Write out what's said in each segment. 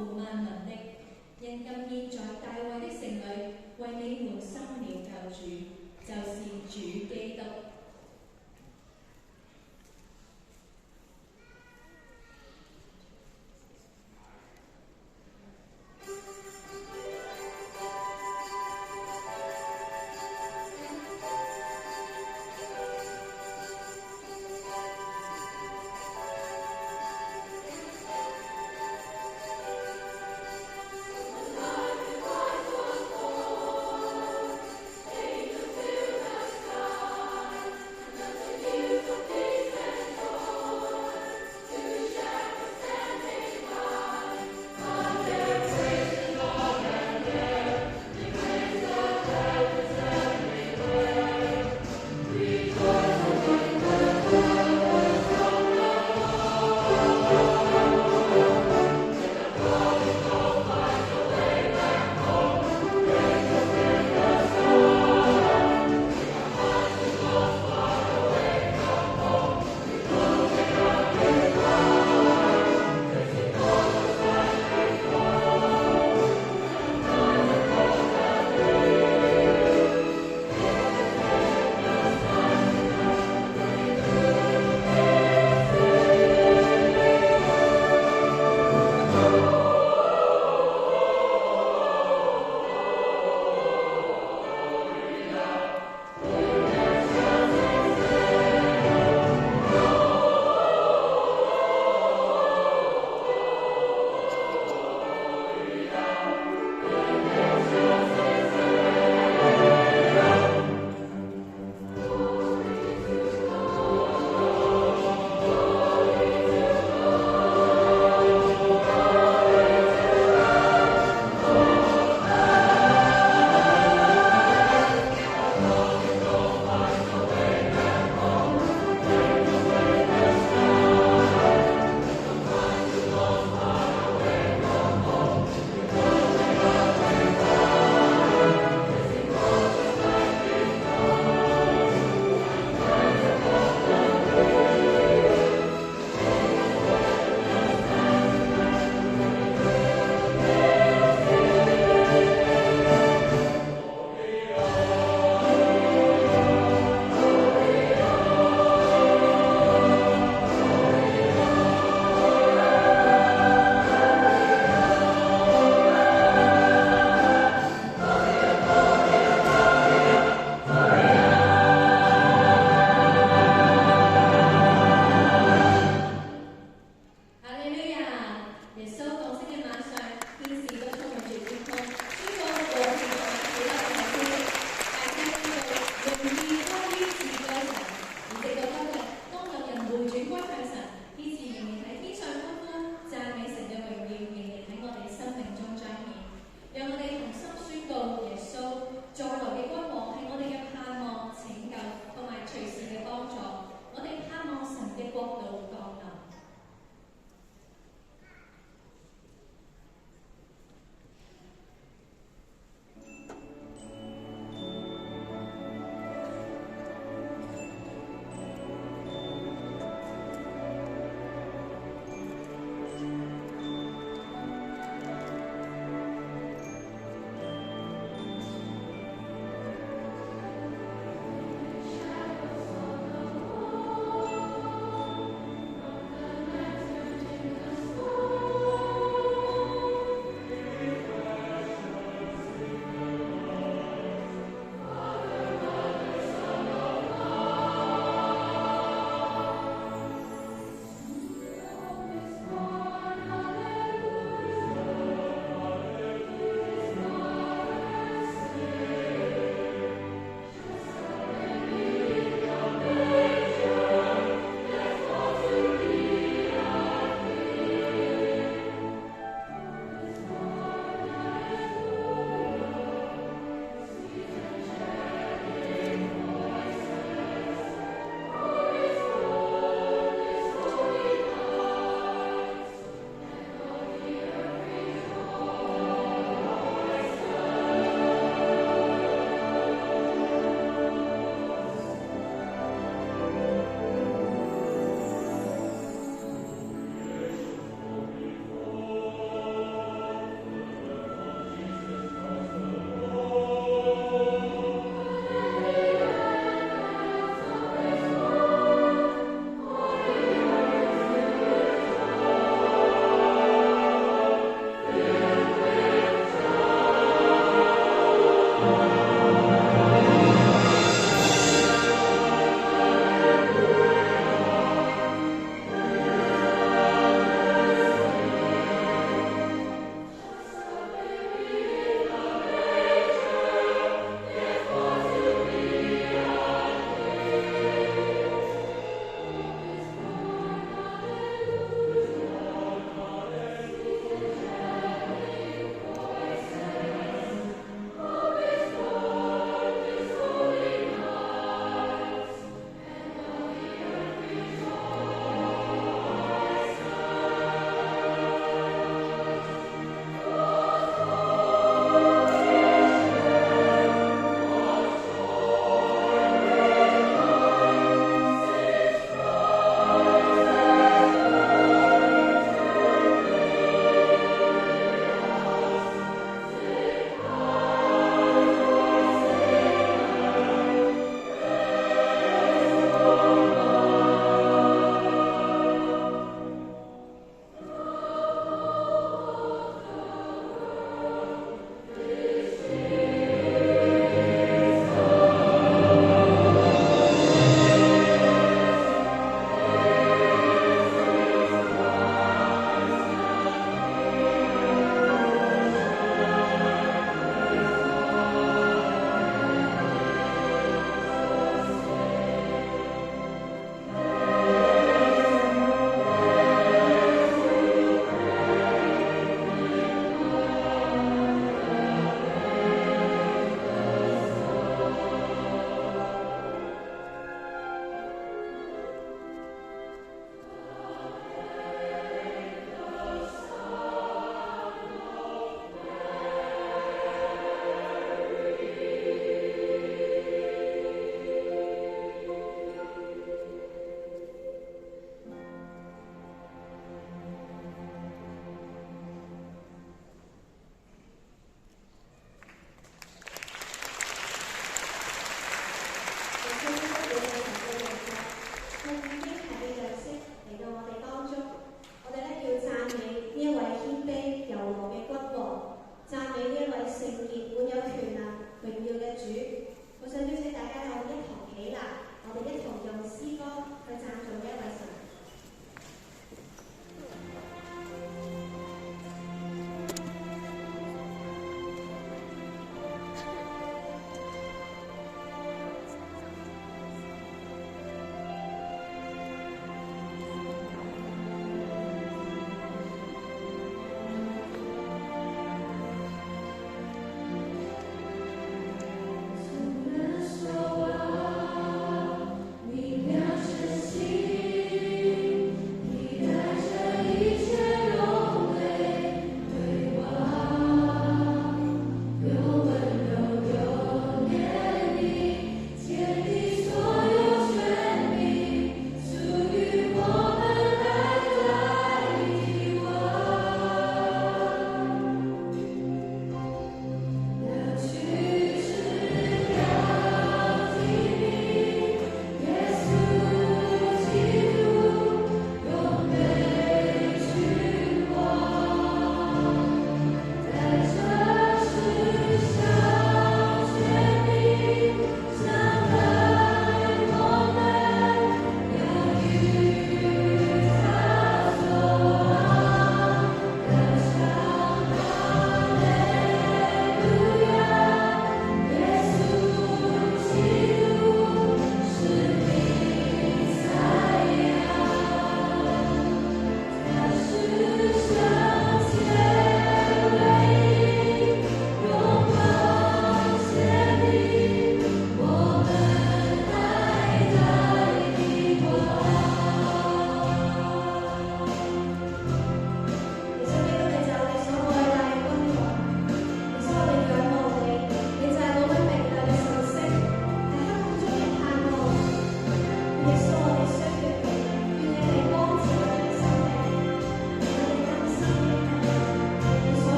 護萬民的。因今現在大衛的城裏為你們生了救主，就是主基督。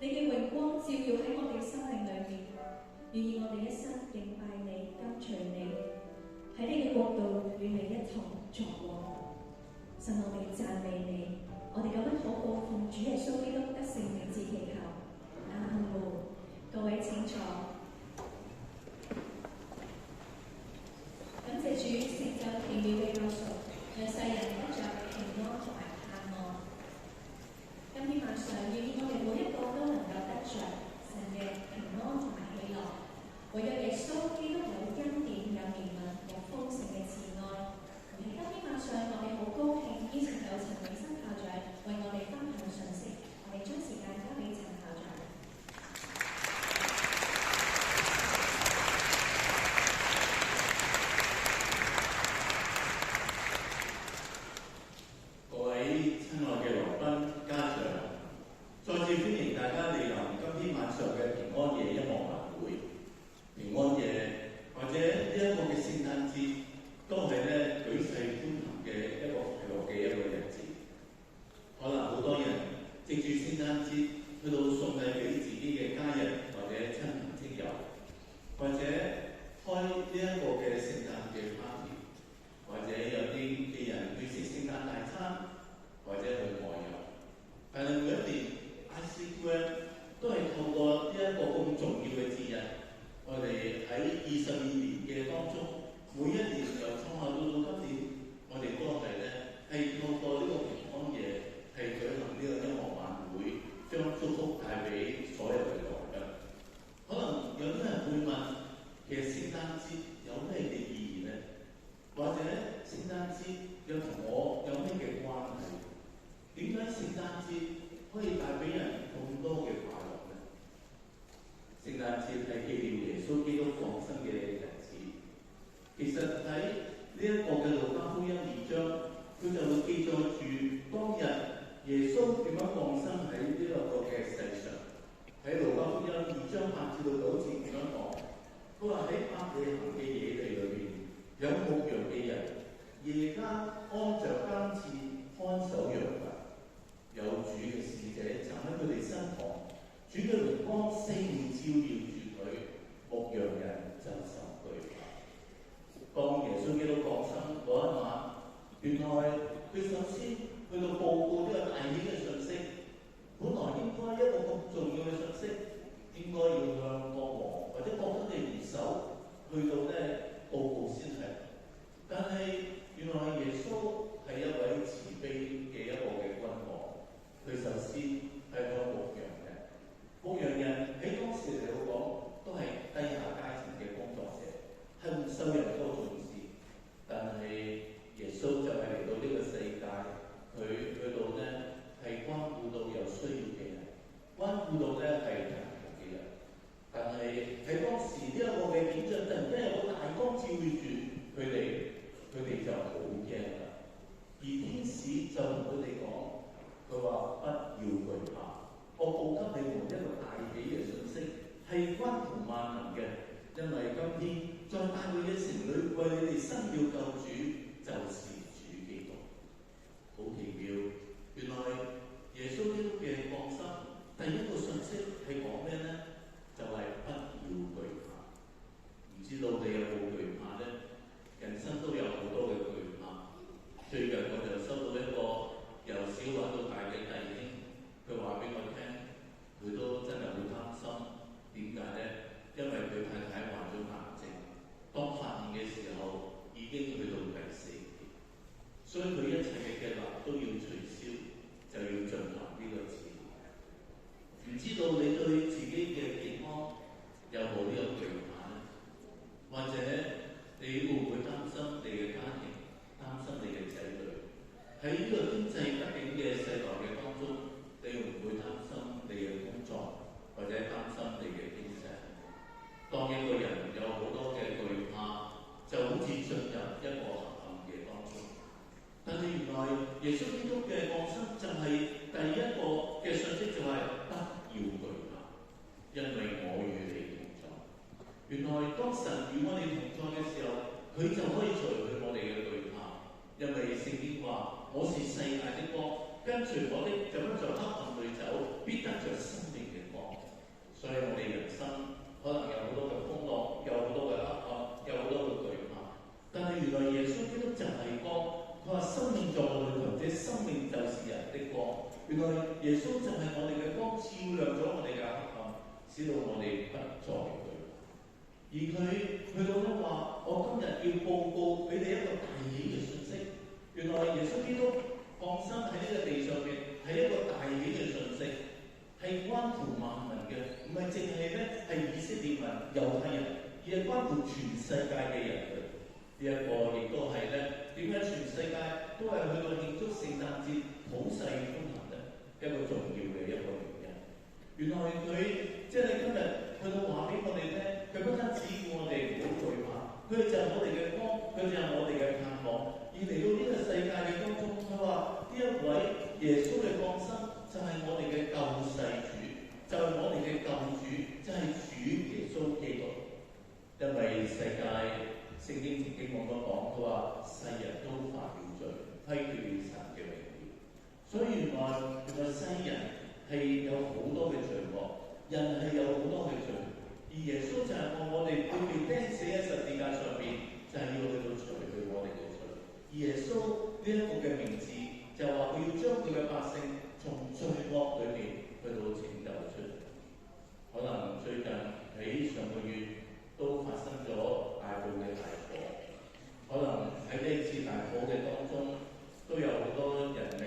你嘅榮光照耀喺我哋生命裏面，願意我哋一生敬拜你、跟隨你，喺呢個國度與你一同作王。神，我哋讚美你，我哋咁樣禱告，奉主耶穌基督得勝名字祈求，阿門。各位請坐。感謝主成就奇妙嘅救贖，讓世人得着平安同埋盼望。今天晚上，願意我哋每一個都能夠得着神嘅平安同埋喜樂。唯有耶穌基督有恩典、有憐憫、有豐盛嘅慈愛。而喺今天晚上，我哋好高興邀請到陳永生校長為我哋分享信息。我哋將時間交俾陳校長。各位親愛嘅來賓、家長，再次歡迎大家嚟臨今天晚上嘅平安夜音樂晚會。平安夜或者呢一個嘅聖誕節，都係咧舉世歡騰嘅一個快樂嘅一個日子。可能好多人藉住聖誕節去到送禮俾自己嘅家人或者親朋戚友，或者開呢一個嘅聖誕嘅 party， 或者有啲嘅人去食聖誕大餐，或者去外遊。但係每一年 ICQM 都係透過呢一個咁重要嘅節日，我哋喺22年嘅當中，每一年由創校到今年，我哋都係咧係透過呢個平安夜係舉行呢個音樂晚會，將祝福帶俾所有嘅來賓。可能有啲人會問，其實聖誕節有咩嘅意義呢？或者聖誕節又同我有咩嘅關係？點解聖誕節可以帶俾人咁多嘅快樂呢？聖誕節係紀念耶穌基督降生嘅日子。其實喺呢一個嘅路加福音2章，佢就會記載住當日耶穌點樣降生喺呢一個嘅世上。喺路加福音2章8至9節咁樣講，佢話喺伯利恆嘅野地裏邊，有牧羊嘅人，夜間安着更次看守羊群，有主嘅使者站喺佢哋身旁，主嘅榮光四面照耀住佢，牧羊人就受懼怕。當耶穌基督降生嗰一晚，原來佢首先去到報告呢個大喜嘅信息。本來應該一個咁重要嘅信息，應該要向國王或者國家嘅元首去到咧報告先係。但係原來耶穌係一位慈悲嘅一個嘅君王，佢首先係向牧羊人。牧羊人喺當時嚟講都係低下階層嘅工作者，係唔受人多重視。但係耶穌就係嚟到呢個世界，佢去到咧係關顧到有需要嘅人，關顧到咧係貧窮嘅人。但係喺當時呢一個嘅景象，突然間有個大光照住佢哋。佢哋就好驚啦，而天使就同佢哋講，佢話不要懼怕，我報給你們一個大喜嘅信息，係關乎萬民嘅，因為今天在大衛嘅城裏為你哋生了救主，就是主基督。好奇妙，原來耶穌基督嘅降生第一個信息係講咩呢？就係不要懼怕。唔知道你有冇懼怕呢？人生都有好多嘅懼怕。最近我就收到一個由小玩到大嘅弟兄，佢話俾我聽，佢都真係好擔心。點解呢？因為佢太太患咗癌症，當發現嘅時候已經去到第4期，所以佢一切嘅計劃都要取消，就要進行呢個治療。唔知道你對自己嘅健康有冇呢個懼怕呢？或者你會唔會擔心你嘅家庭，擔心你嘅仔女？喺呢個經濟不景嘅世代嘅當中，你會唔會擔心你嘅工作，或者擔心你嘅經濟？當一個人有好多嘅懼怕，就好似進入一個黑暗嘅當中。但係原來耶穌基督嘅降生就係第一個嘅信息，就係不要懼怕，因為我與你同在。原來當神與我哋同在嘅時候，佢就可以除去我哋嘅懼怕，因為聖經話：我是世界的光，跟隨我的，就不在黑暗裏走，必得着生命嘅光。使到我哋不再懼怕。而佢去到咧話：我今日要報告俾你一個大喜嘅信息。原來耶穌基督降生喺呢個地上面係一個大喜嘅信息，係關乎萬民嘅，唔係淨係咧係以色列民、猶太人，而係關乎全世界嘅人類。呢一個亦都係咧點解全世界都係去到慶祝聖誕節、普世歡騰咧一個重要嘅一個原因。原來佢即係今日去到話俾我哋聽，佢不單止叫我哋唔好懼怕，佢就係我哋嘅光，佢就係我哋嘅盼望。而嚟到呢個世界嘅當中，佢話呢一位耶穌嘅降生就係我哋嘅救世主，就係我哋嘅救主，就係主耶穌基督。因為世界聖經曾經咁樣講，佢話世人都犯了罪，虧缺了神嘅榮耀。所以原來世人係有好多嘅罪惡，人係有好多嘅罪，而耶穌就係我哋佢被釘死喺十字架上邊，就係要去到除去我哋嘅罪。而耶穌呢一個嘅名字就話佢要將佢嘅百姓從罪惡裏面去到拯救出嚟。可能最近喺上個月都發生咗大埔嘅大火，可能喺呢次大火嘅當中都有好多人命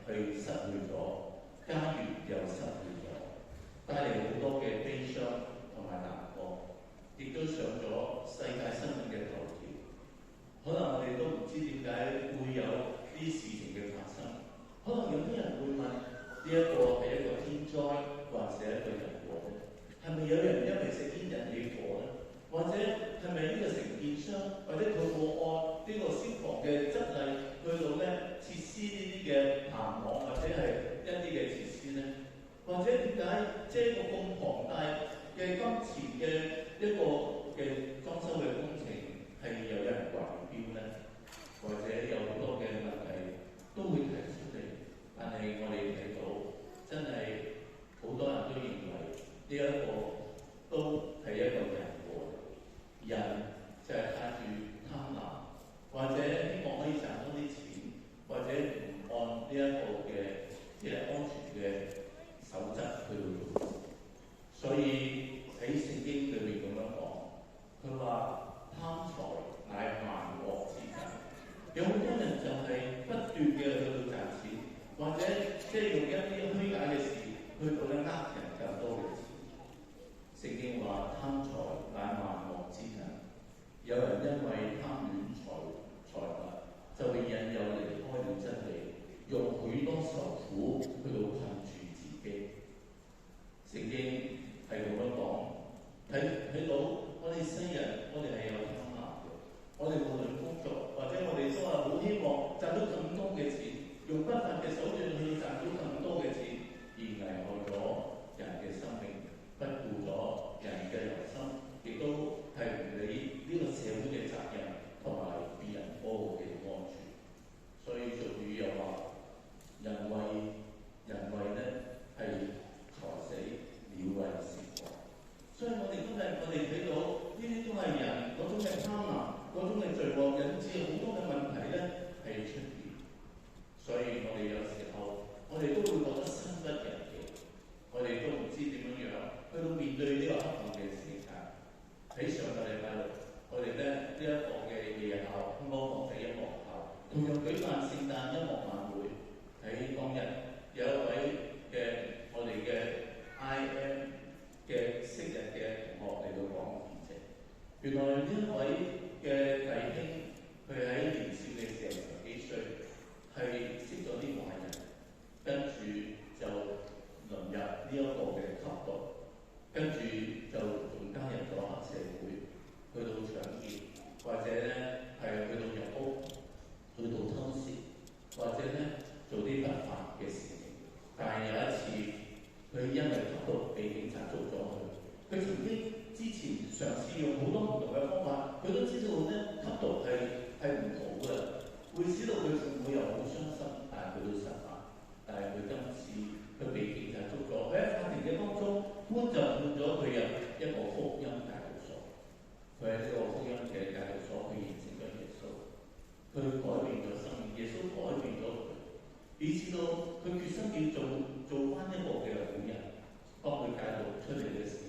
去失去咗，家園又失去咗，帶嚟好多嘅悲傷同埋難過，亦都上咗世界新聞嘅頭條。可能我哋都唔知點解會有啲事情嘅發生，可能有啲人會問：呢一個係一個天災，還是一個人禍咧？係咪有人因為食煙引起火咧？或者係咪呢個承建商或者佢冇按呢個消防嘅則例去到咧設施呢啲嘅棚網或者係一啲嘅設施咧？或者點解即係一個咁龐大嘅金錢嘅一個嘅裝修嘅工程係有人圍標咧？或者有好多嘅問題都會提出嚟，但係我哋睇到真係好多人都認為呢一個都係一個人禍。人就係靠住貪婪，或者希望可以賺多啲錢，或者唔按呢一個嘅即係安全嘅守則去到做。所以喺聖經裏面咁樣講，佢話貪財乃萬惡之根。有好多人就係不斷嘅去到賺錢，或者即係用一啲虛假嘅事去到咧呃人更多嘅錢。聖經話貪財乃萬惡之根。有人因為貪戀財物，就被引誘離開了真理，用許多受苦去到困住自己。聖經係咁樣講，睇到我哋世人，我哋係有貪婪嘅。我哋無論工作，或者我哋都係好希望賺到更多嘅錢，用不法嘅手段去賺到更多嘅錢，而危害咗人嘅生命，不顧咗人嘅良心，亦都係唔理呢個社會嘅責任同埋別人嗰個嘅安全。所以俗語又話：人為咧係財死，鳥為食亡。所以我哋今日我哋睇到呢啲都係人嗰種嘅貪婪，嗰種嘅罪惡，引致好多嘅問題咧係出現。所以我哋有時候我哋都會覺得身不由己，我哋都唔知點樣去到面對呢個黑暗嘅時間。喺上個禮拜六，我哋咧呢一個嘅夜校香港國際音樂學校同樣舉辦聖誕音樂晚會。喺當日有一位嘅我哋嘅 IM 嘅昔日嘅同學嚟到講見證。原來呢一位嘅弟兄，佢喺年少嘅時候10幾歲，係識咗啲壞人，跟住就淪入呢一個嘅吸毒，跟住就仲加入咗黑社會，去到搶劫，或者咧係去到入屋，去到偷竊，或者咧做啲不法嘅事情。但係有一次，佢因為吸毒被警察捉咗佢。佢曾經之前嘗試用好多唔同嘅方法，佢都知道咧吸毒係唔好嘅，會使到佢父母又好傷心，但係佢都實行。但係佢今次佢被警察捉咗，佢喺法庭嘅當中判咗佢入一個福音戒毒所。佢喺呢個福音嘅戒毒所，佢認識咗耶穌，佢改變咗生命，耶穌改變咗佢，以至到佢決心要做翻一個嘅好人。當佢戒毒出嚟嘅時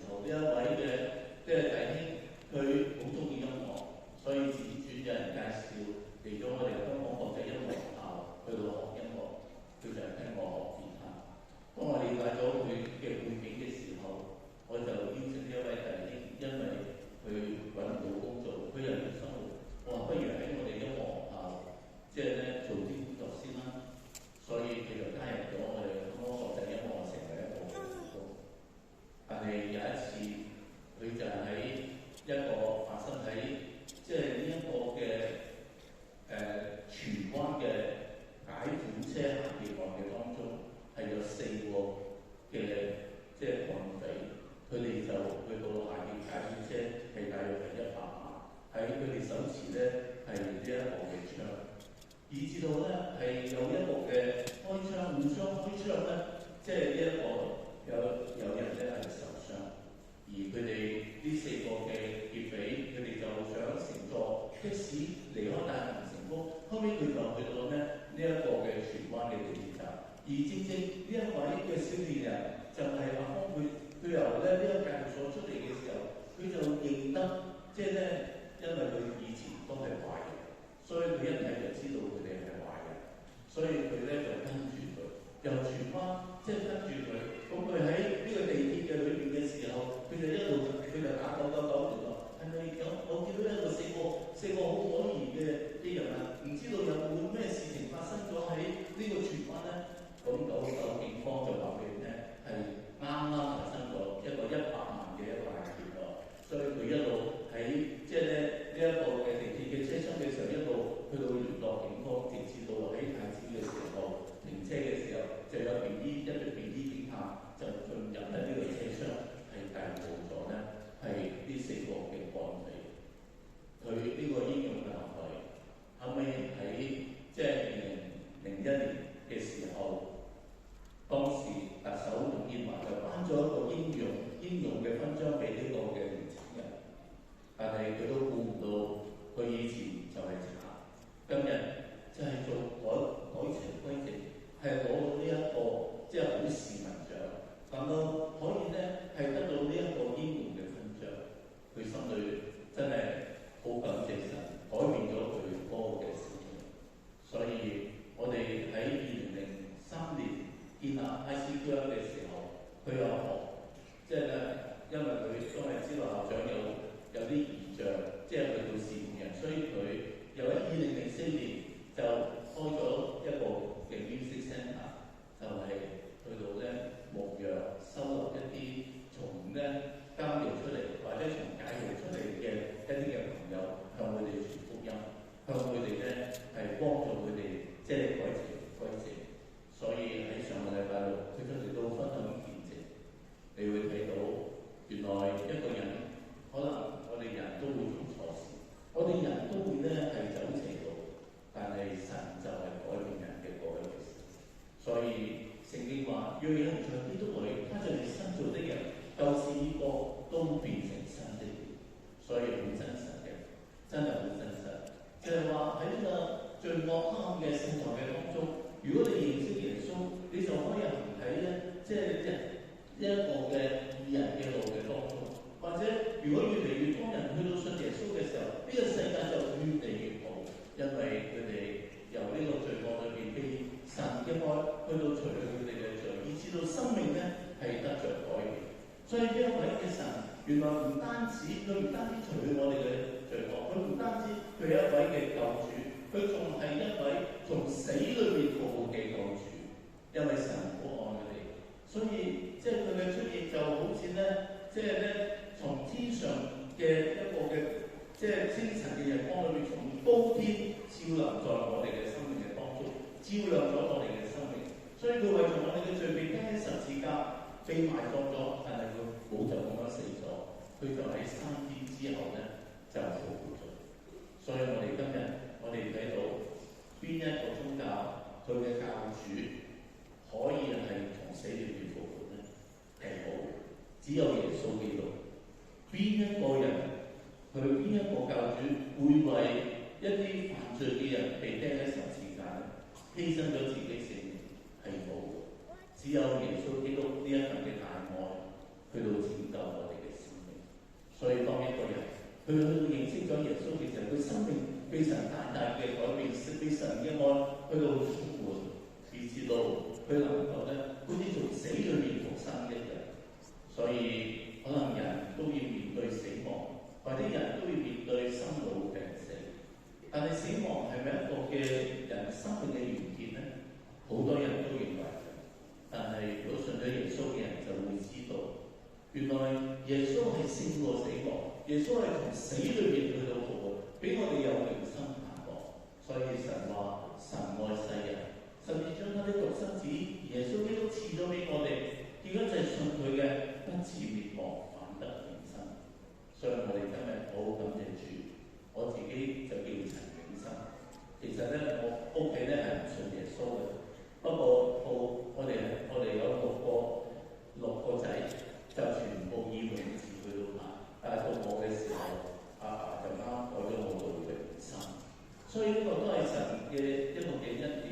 佢有學，即係咧，因為佢都係知道校長有啲異象，即係去到試驗人，所以佢又喺2004年就開咗一個嘅 music centre， 就係去到咧牧養收留一啲從咧監獄出嚟或者從解獄出嚟嘅一啲嘅朋友，向佢哋傳福音，向佢哋咧係幫助佢哋即係改正。所以喺上個禮拜六，佢出嚟都分享見證，你會睇到原來一個人可能我哋人都會做錯事，我哋人都會咧係走邪道，但係神就係改變人嘅嗰一回事。所以聖經話：若有人在基督裏，他就係新造的人，舊事已過，都變成新的了。所以好真實嘅，真係好真實。就係話喺呢個罪惡黑暗嘅世代嘅當中，如果你認識耶穌，你就可以行喺咧，即係一個嘅義人嘅路嘅當中。或者如果越嚟越多人去到信耶穌嘅時候，呢個世界就越嚟越好，因為佢哋由呢個罪惡裏邊被神嘅愛去到除去佢哋嘅罪，以至到生命咧係得着改變。所以呢一位嘅神，原來唔單止除去我哋嘅罪惡，佢唔單止佢係一位嘅救主，佢仲係一位從死裏邊復活嘅救主。因為神好愛佢哋，所以即係佢嘅出現就好似咧，即係咧從天上嘅一個嘅即係清晨嘅日光裏面，從高天照臨在我哋嘅生命嘅當中，照亮咗我哋嘅生命。所以佢為咗我哋嘅罪被釘喺十字架，被埋葬咗，但係佢冇就咁樣死咗，佢就喺3天之後咧就復活咗。所以我哋今日我哋睇到邊一個宗教佢嘅教主可以係從死裏邊復活咧？係冇，只有耶穌基督。邊一個人佢邊一個教主會為一啲犯罪嘅人被釘喺十字架咧，犧牲咗自己性命？係冇，只有耶穌基督呢一份嘅大愛去到拯救我哋嘅生命。所以當一個人佢去到認識咗耶穌嘅時候，佢生命被神大大嘅改變，被神嘅愛去到充滿，以至到佢能夠咧好似從死裏面復生一樣。所以可能人都要面對死亡，或者人都要面對生老病死。但係死亡係咪一個嘅人生命嘅完結呢？好多人都認為，但係如果信咗耶穌嘅人就會知道，原來耶穌係勝過死亡，耶穌係從死裏邊去到復活，俾我哋有永生盼望。所以神話神愛世人，甚至將他的獨生子耶穌基督賜咗俾我哋，結果就係信佢嘅不至滅亡，反得永生。所以我哋今日好感謝主。我自己就叫陳永生。其實咧，我屋企咧係唔信耶穌嘅。不過我哋有六個仔，就全部以永字去到排。但係到我嘅時候，阿爸就啱改咗我做永生。所以呢個都係神嘅一個嘅恩典。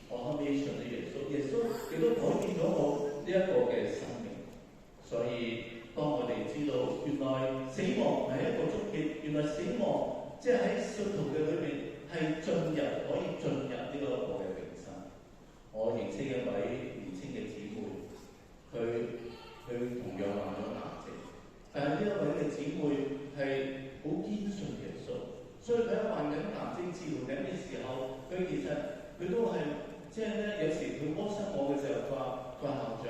我後尾信咗耶穌，耶穌亦都改變咗我呢一個嘅生命。所以當我哋知道原來死亡係一個終結，原來死亡即係喺信徒嘅裏面係可以進入呢個嘅永生。我認識一位年輕嘅姊妹，佢同樣患咗癌症，但係呢一位嘅姊妹係好堅信耶穌，所以佢喺患緊癌症治療緊嘅時候，佢其實佢都係即係咧，有時佢幫親我嘅時候，佢話校長，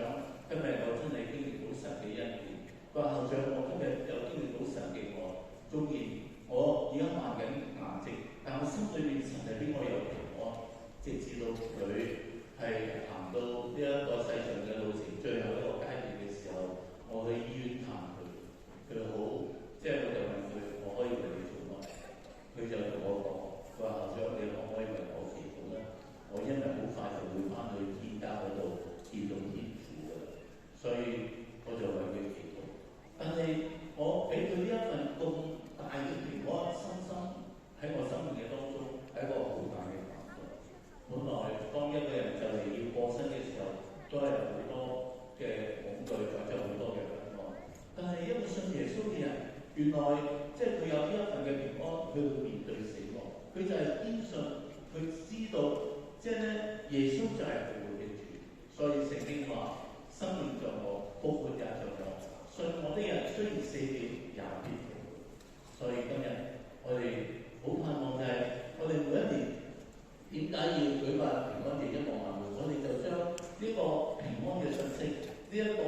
今日我真係經歷到神嘅恩典。佢話校長，我今日又經歷到神嘅愛。縱然我而家患緊癌症，但我心裏面神係俾我有平安，直至到佢係行到呢一個世上嘅路程最後一個階段嘅時候，我去醫院探佢，佢好即係我就問佢，我可以為你做乜？佢就同我講，佢話校長，你可唔可以為我祈禱咧？我因為好快就會翻去天家嗰度見到天父㗎啦，所以我就為佢祈禱。但係我俾佢呢一份咁大嘅平安，深深喺我生命嘅當中係一個好大嘅感動。本來當一個人就嚟要過身嘅時候，都係有好多嘅恐懼或者好多嘅不安。但係一個信耶穌嘅人，原來即係佢有呢一份嘅平安，佢會面對死亡。佢就係堅信，佢知道即係咧耶穌就係復活嘅主。所以聖經話：生命在我，復活雖然4點也必停，所以今日我哋好盼望就係我哋每一年點解要舉辦平安夜音樂晚會？我哋就將呢個平安嘅信息，呢一個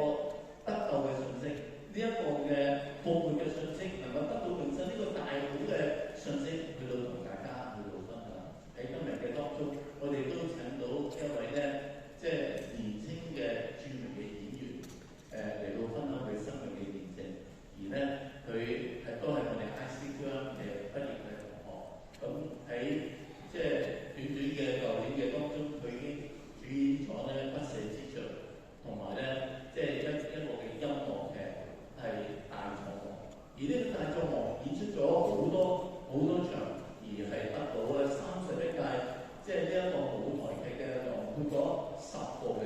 得救嘅信息，呢一個嘅復活嘅信息，能夠得到永生呢個大好嘅信息，去到同大家去到分享。喺今日嘅當中，我哋都請到一位咧，即係年輕嘅著名嘅演員，嚟到分享佢生命嘅見證。而咧，佢都係我哋 ICT 嘅畢業嘅同學。咁喺即係短短嘅舊年嘅當中，佢已經主演咗咧《不捨之杖》，同埋咧即係一個嘅音樂劇係《大狀王》。而呢個《大狀王》演出咗好多場，而係得到咧31屆即係呢一個舞台劇嘅囊括咗10個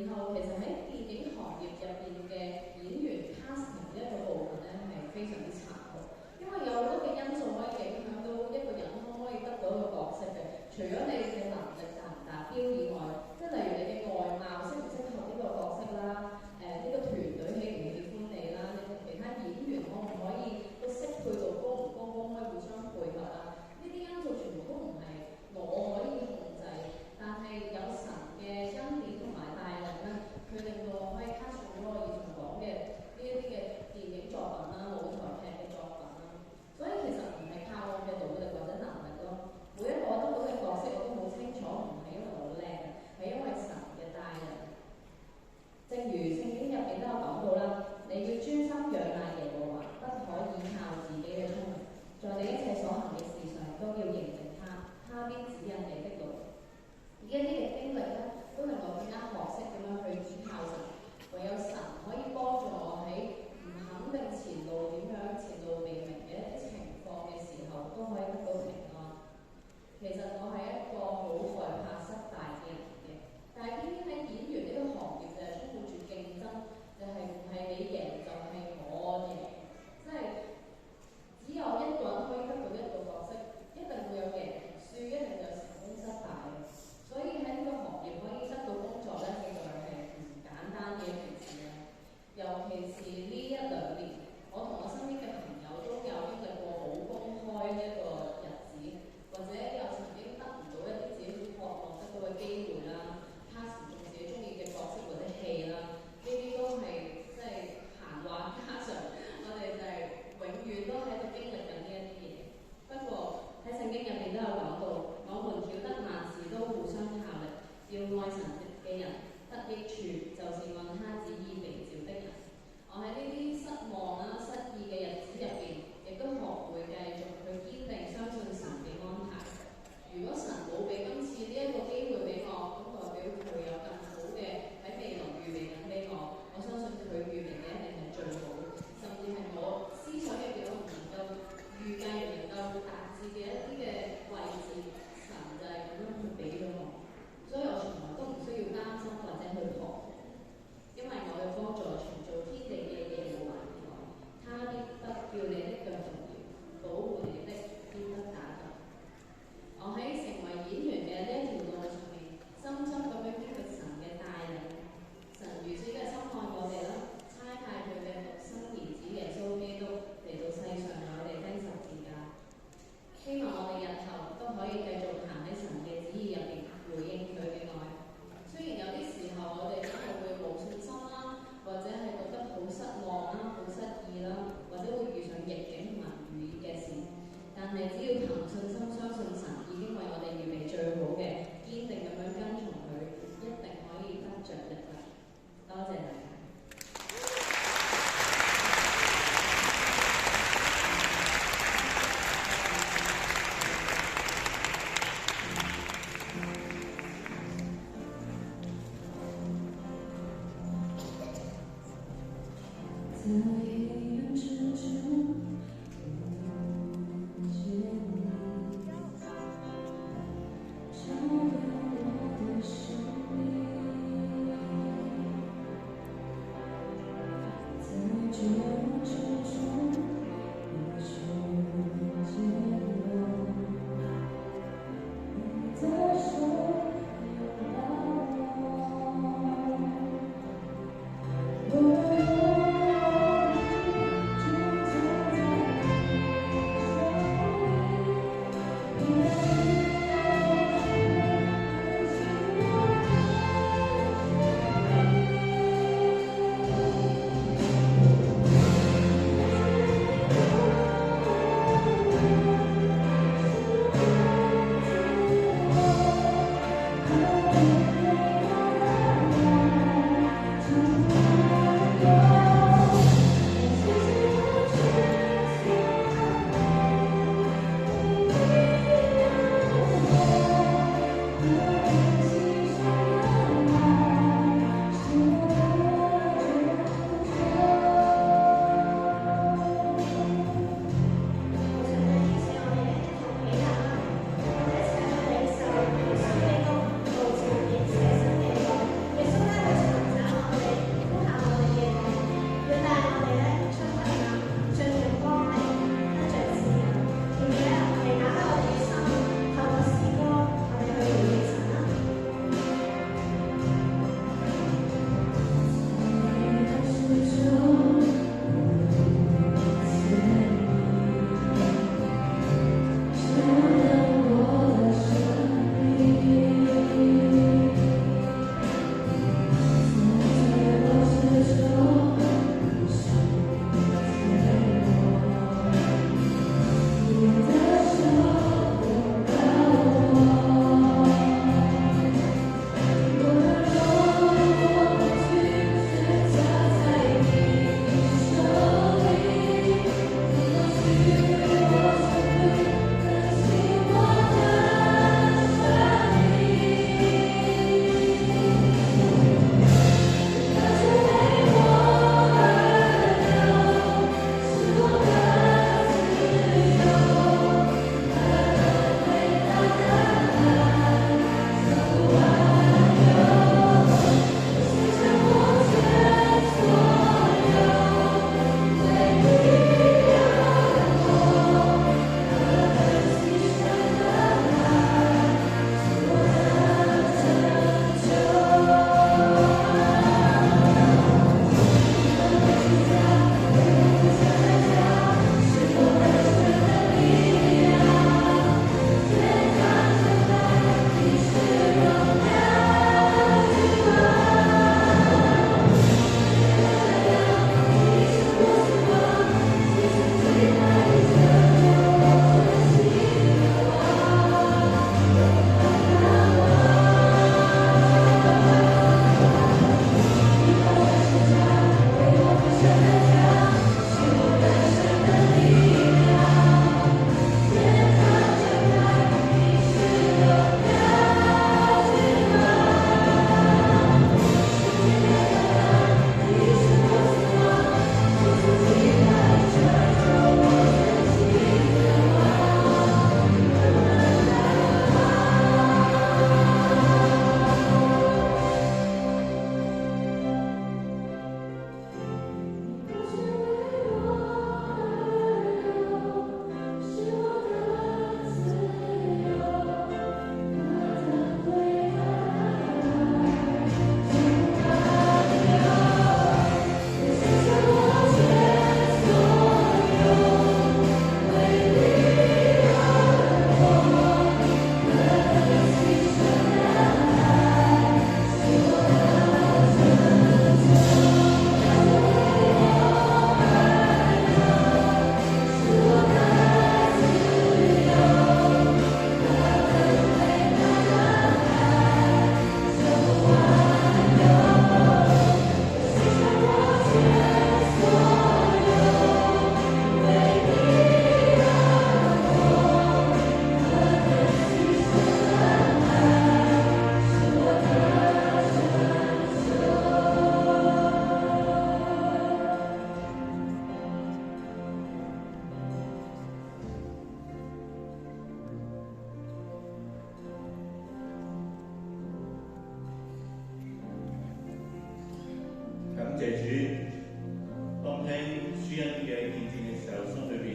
然後其實喺電影行業入邊嘅演員 casting 呢一個部分咧係非常之殘酷，因為有好多嘅因素可以影響到一個人可唔可以得到一個角色嘅。除咗你嘅能力達唔達標以外，即係例如你嘅外貌適唔適合呢個角色啦，呢個團隊喜唔喜歡你啦，你同其他演員可唔可以個適配度高唔高，可唔可以互相配合啊？呢啲因素全部都唔係我可以控制，但係有神嘅恩典同埋帶領咧，佢令到我可以卡上咗我以前講嘅呢一啲嘅電影作品啦、舞台劇嘅作品啦。所以其實唔係靠我嘅努力或者能力咯。每一個我得到嘅角色我都好清楚，唔係因為我叻，係因為神嘅帶領。正如聖經入邊都有講到啦，你要專心仰賴耶和華，不可以靠自己嘅聰明，在你一切所行嘅事上都要認定他，他必指引你的路。呢一啲嘅經歷咧，都令我更加學識咁樣去倚靠神。唯有神可以幫助我喺唔肯定前路點樣、前路未明嘅一啲情況嘅時候，都可以得到平安。其實我係一個好害怕失敗嘅人嘅，但係偏偏喺演員呢個行業就係充滿住競爭，就係唔係你贏就係我贏，即係只有一個人可以得到一個角色，一定會有贏同輸，一定有成功失敗嘅。所以喺呢個行業可以得到工作咧，實在係唔簡單嘅一件事啦。尤其是呢一兩年，我同我身邊嘅朋友都有經歷過好公開一個日子，或者又曾經得唔到一啲自己渴望得到嘅機會啦，cast中自己中意嘅角色或者戲啦，呢啲都係即係閒話家常，我哋就係永遠都喺度經歷緊呢一啲嘢。不過喺聖經入邊都有講到，我們曉得萬事都互相效力，要愛神嘅人得益處，就是按他旨意被召的人。我喺呢啲失望啦、失意嘅日子入邊，亦都學會繼續去堅定相信神嘅安排。如果神冇俾今次呢一個機會俾我，咁代表佢有更好嘅喺未來預備緊俾我。我相信佢預備嘅一定係最好，甚至係我思想入邊都唔能夠預計、唔能夠達至嘅一啲嘅位置，神就係咁樣去俾咗我。所以我從來都唔需要擔心或者去彷徨，因為我嘅幫助從造天地嘅耶和華而來，他必不叫你的腳動搖，保護你的必不打盹。我喺成為演員嘅呢一條路上面，深深咁樣經歷神嘅帶領。神如此嘅深愛我哋啦，差派佢嘅獨生兒子耶穌基督嚟到世上為我哋釘十字架。希望我哋日後都可以繼續行喺神嘅旨意入邊，回應佢嘅愛。雖然有啲時候我哋真係會冇信心啦，或者係覺得好失望啦、好失意啦，或者會遇上逆境同埋唔如意嘅事，但係只要憑信心相信神已經為我哋預備最好嘅，堅定咁樣跟從佢，一定可以得着力量。多謝大家。在黑暗之中，我见你，照亮我的生命。在绝望之中，你寻见我，你的手拥抱我。謝主，當聽書恩嘅見證嘅時候，心裏邊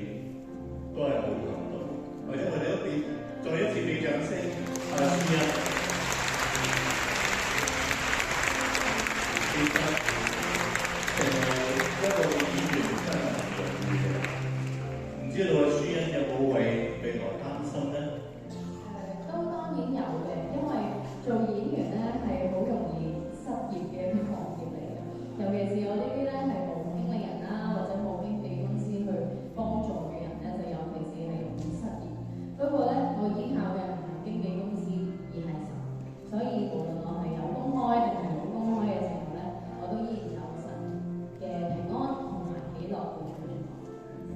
都係好感動。或者我哋都俾再一次俾掌聲書恩。其實成為一個演員真係唔容易嘅，唔知道書恩有冇為未來擔心咧？都當然有嘅，因為做演員咧係好容易失業嘅一個行業嚟嘅，尤其是我呢啲咧係冇經理人啦，或者冇經紀公司去幫助嘅人咧，就尤其是係容易失業。不過咧，我依靠嘅唔係經紀公司，而係神，所以無論我係有公開定係冇公開嘅時候咧，我都依然有神嘅平安同埋喜樂伴隨住我。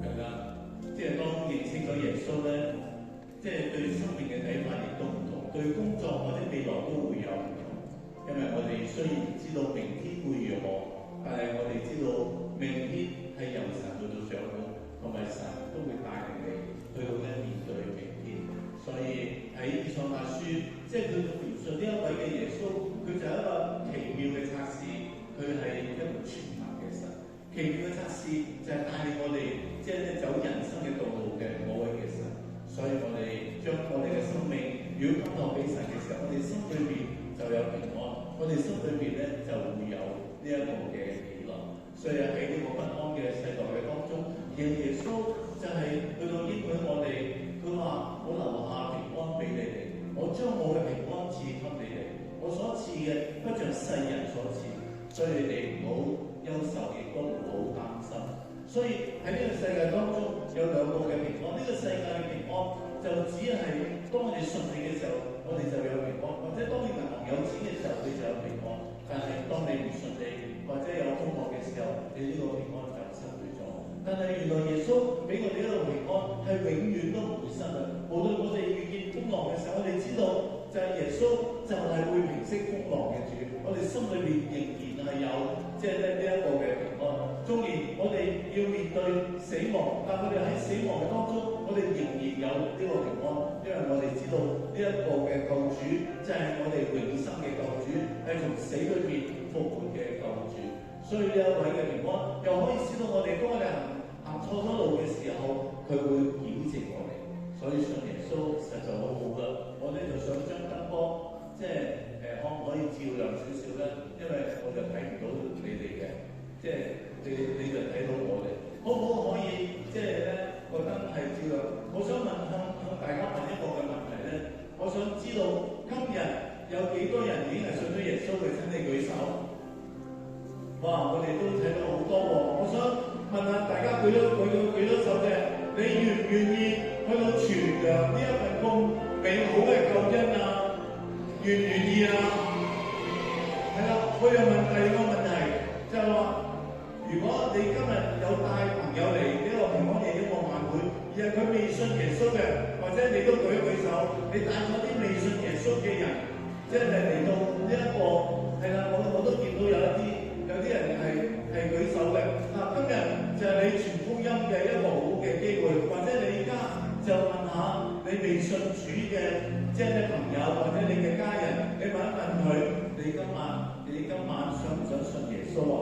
係啦，即係當認識咗耶穌咧，即係對生命嘅睇法亦都唔同，對工作或者未來都會有唔同。因為我哋雖然唔知道明天會如何，但係我哋知道明天係由神做到掌管，同埋神都會帶領你去到咧面對明天。所以喺以賽亞書，即係佢描述呢一位嘅耶穌，佢就係一個奇妙嘅策士，佢係一個全能嘅神。奇妙嘅策士就係帶領我哋即係走人生嘅道路嘅嗰位嘅神。所以我哋將我哋嘅生命，如果交託俾神嘅時候，我哋心裏邊就有平安，我哋心裏邊咧就會有呢一個嘅喜樂。所以喺呢個不安嘅世代嘅當中，耶穌就係去到應許我哋，佢話我留下平安俾你哋，我將我嘅平安賜給你哋，我所賜嘅不像世人所賜，所以你哋唔好憂愁，亦都唔好擔心。所以喺呢個世界當中有兩個嘅平安，呢個世界嘅平安就只係當我哋順利嘅時候，我哋就有平安；或者當你銀行有錢嘅時候，你就有平安。但係當你唔順利或者有風浪嘅時候，你呢個平安就失去咗。但係原來耶穌俾我哋呢個平安係永遠都唔會失嘅。無論我哋遇見風浪嘅時候，我哋知道就係耶穌就係會平息風浪嘅主。我哋心裏邊仍然係有即係呢一個嘅平安。縱然我哋要面對死亡，但我哋喺死亡嘅當中，我哋仍然有呢個平安，因為我哋知道呢一個嘅救主就係我哋永生嘅救主，係從死裏邊復活嘅救主。所以呢一位嘅平安，又可以使到我哋當我哋行錯咗路嘅時候，佢會矯正我哋。所以信耶穌實在好好啦。我哋就想將燈光即係可唔可以照亮少少咧？因為我就睇唔到你哋嘅，即係你就睇到我哋。可唔可以即係咧個燈係照亮？我想向大家問一個嘅問題咧。我想知道今日有幾多人已經係信咗耶穌嘅？請你舉手。哇！我哋都睇到好多喎。我想問下大家舉咗手嘅，你願唔願意去到傳揚呢一份咁美好嘅救恩啊？願唔願意啊？係啦，我又問第二個問題，就係話，如果你今日有帶朋友嚟呢個平安夜音樂晚會，而係佢未信耶穌嘅，或者你都舉一舉手，你帶咗啲未信耶穌嘅人，即係嚟到呢一個係啦，我都見到有啲人係舉手嘅。嗱，今日就係你傳福音嘅一個好嘅機會，或者你而家就問下你未信主嘅即係你朋友或者你嘅家人，你問一問佢，你今晚想唔想信耶穌啊？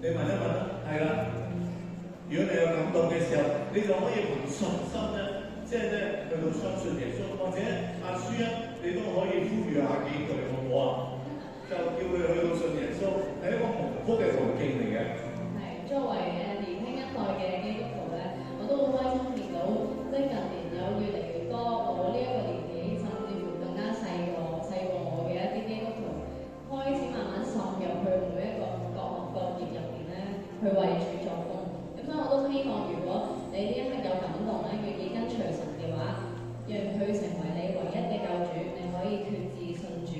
你問一問啦，係啦。如果你有感動嘅時候，你就可以憑信心咧，即係咧去到相信耶穌，或者阿書啊，你都可以呼籲下幾句好唔好啊？就叫佢去到信耶穌，係一個蒙福嘅途徑嚟嘅。係，作為年輕一代嘅基督徒咧，我都好開心見到，即係近年有越嚟越多我呢一個年紀，甚至乎更加細過我嘅一啲基督徒，開始慢慢滲入去每一個各行各業入邊咧，去為主作工。咁所以我都希望，如果你呢一刻有感動咧，願意跟隨神嘅話，讓佢成為你唯一嘅救主，你可以決志信主，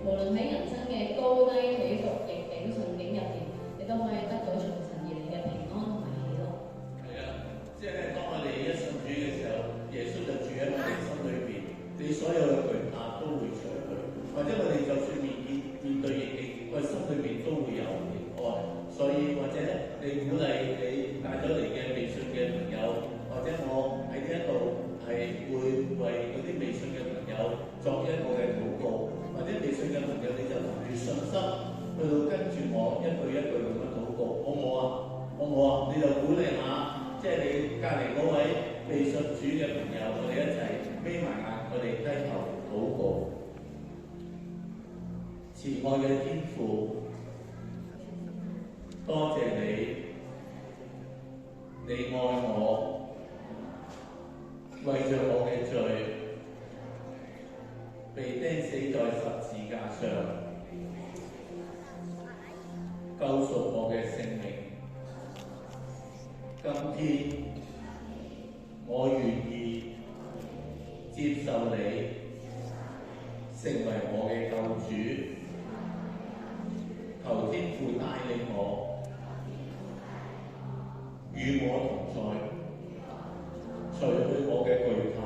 無論喺人生嘅高低起伏、逆境順境入邊，你都可以得到從神而嚟嘅平安同埋喜樂。係啊，即係當我哋一信主嘅時候，耶穌就住喺我哋心裏邊，你所有嘅懼怕都會除去，或者我哋就算面對逆境，我哋心裏邊都會有平安。所以或者你鼓勵你帶咗嚟嘅未信嘅朋友，或者我喺呢一度係會為嗰啲未信嘅朋友作一個嘅禱告，或者未信嘅朋友你就憑住信心去到跟住我一句一句咁樣禱告，好唔好啊？好唔好啊？你就鼓勵下，即係你隔離嗰位未信主嘅朋友，我哋一齊眯埋眼，我哋低頭禱告。慈愛嘅天父，多謝你，你愛我，為着我嘅罪，被釘死在十字架上，救贖我嘅性命。今天我願意接受你，成為我嘅救主。求天父帶領我，與我同在，除去我嘅懼怕，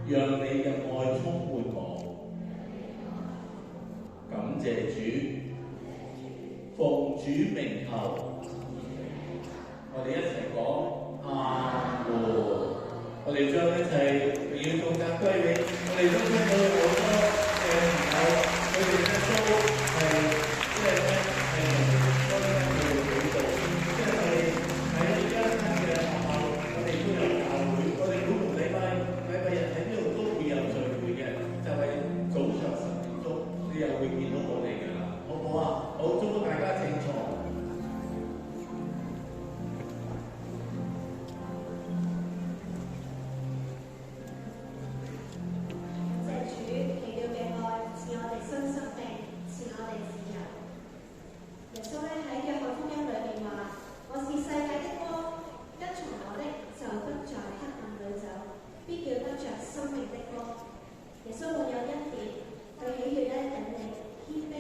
讓你嘅愛充滿我。感謝主，奉主名求，我哋一齊講阿門。我哋將一切榮耀頌讚歸你。我哋都聽到好多嘅朋友，佢哋咧都係即係咧係幫緊佢哋禱告，即係我哋喺呢一間嘅學校，我哋都有教會，我哋每個禮拜日喺呢度都會有聚會嘅，就係早上10點鐘，你又會見到我哋㗎啦，好唔好啊？好，祝福大家請坐。耶穌滿有恩典，佢喜悅引領謙卑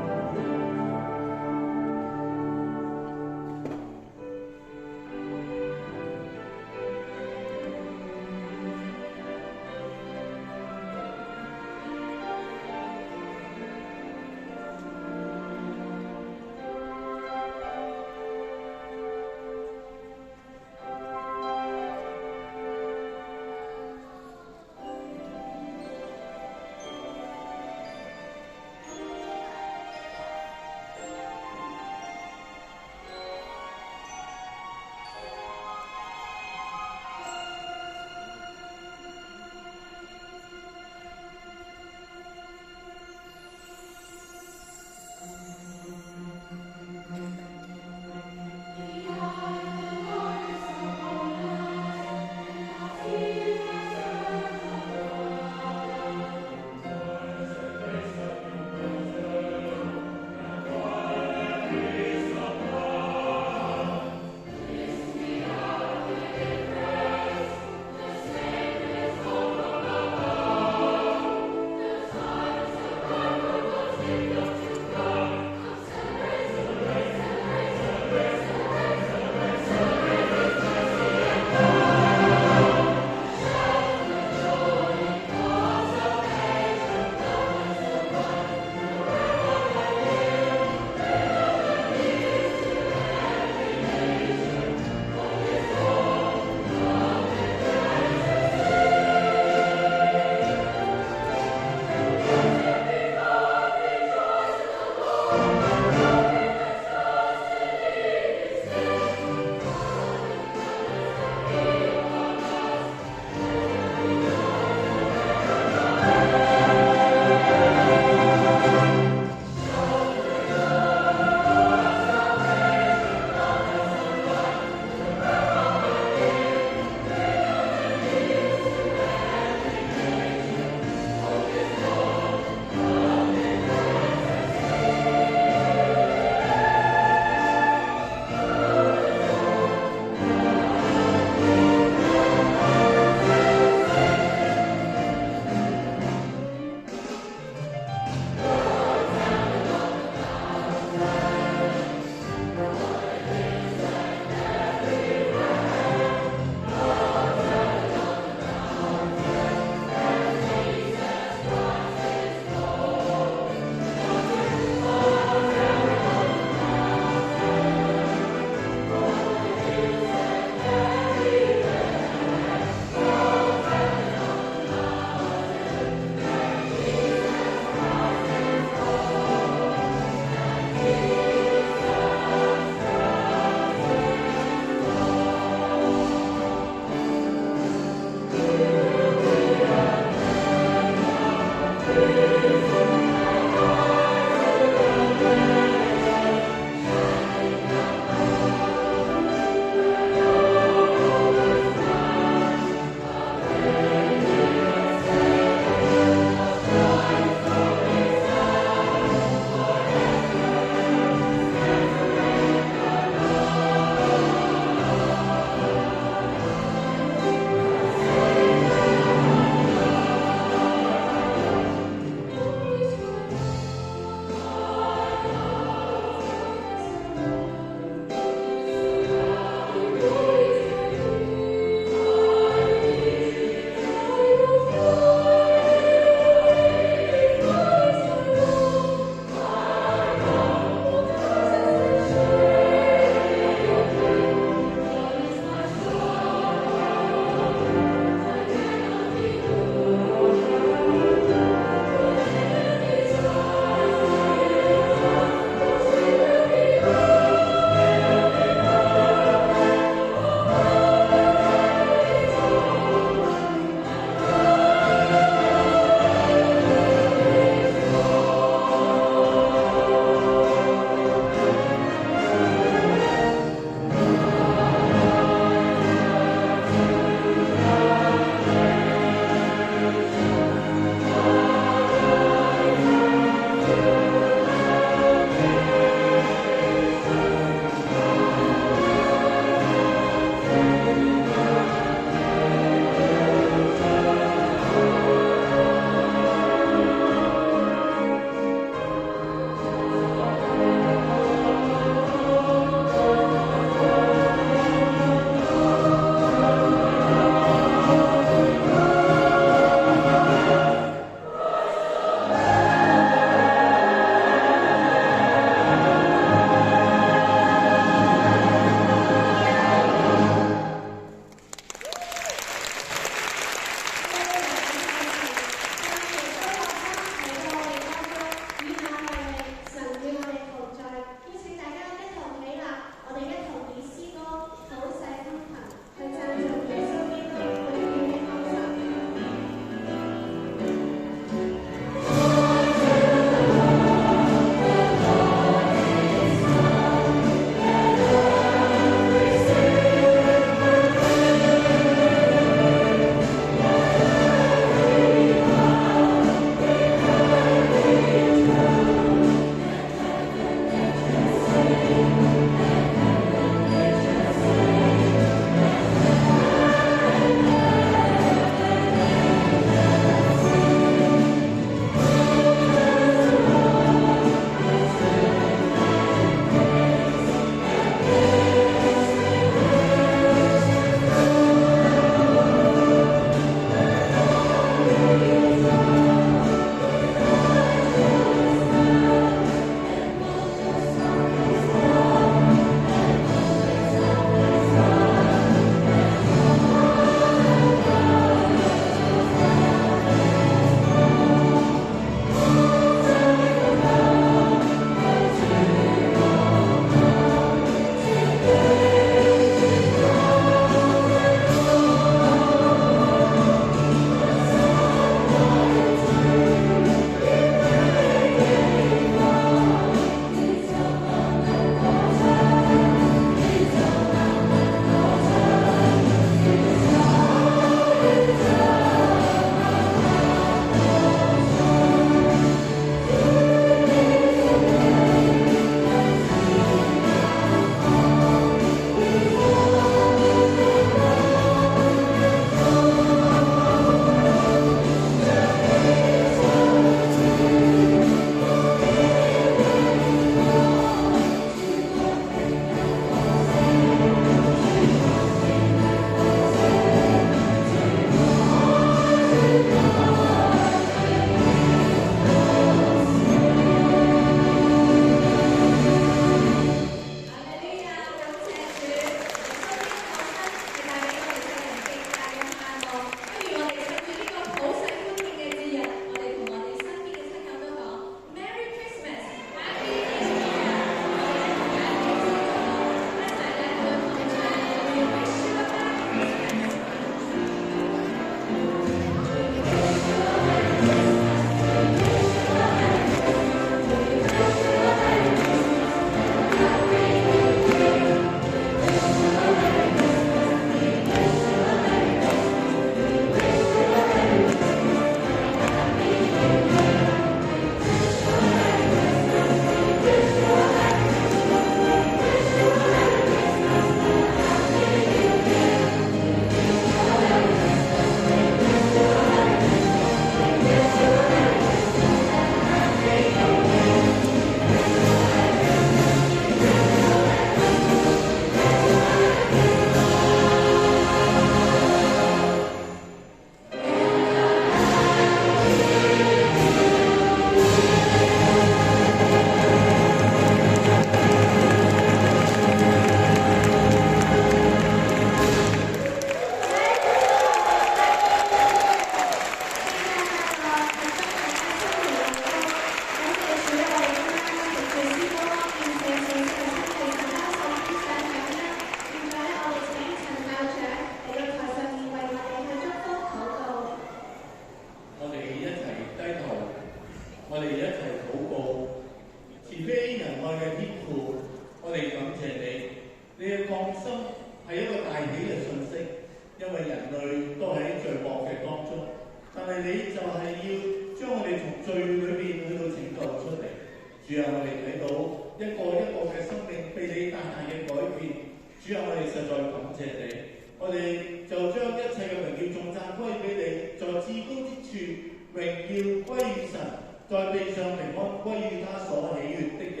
榮耀歸於神，在地上平安歸於他所喜悅的人。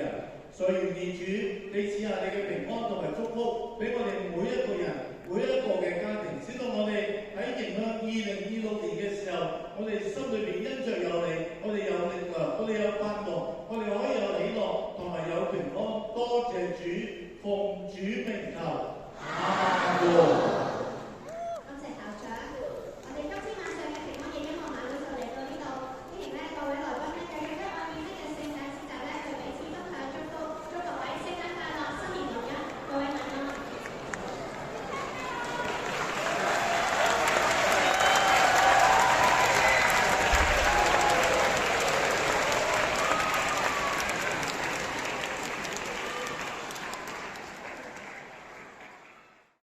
所以願主，你賜下你嘅平安同埋祝福俾我哋每一個人，每一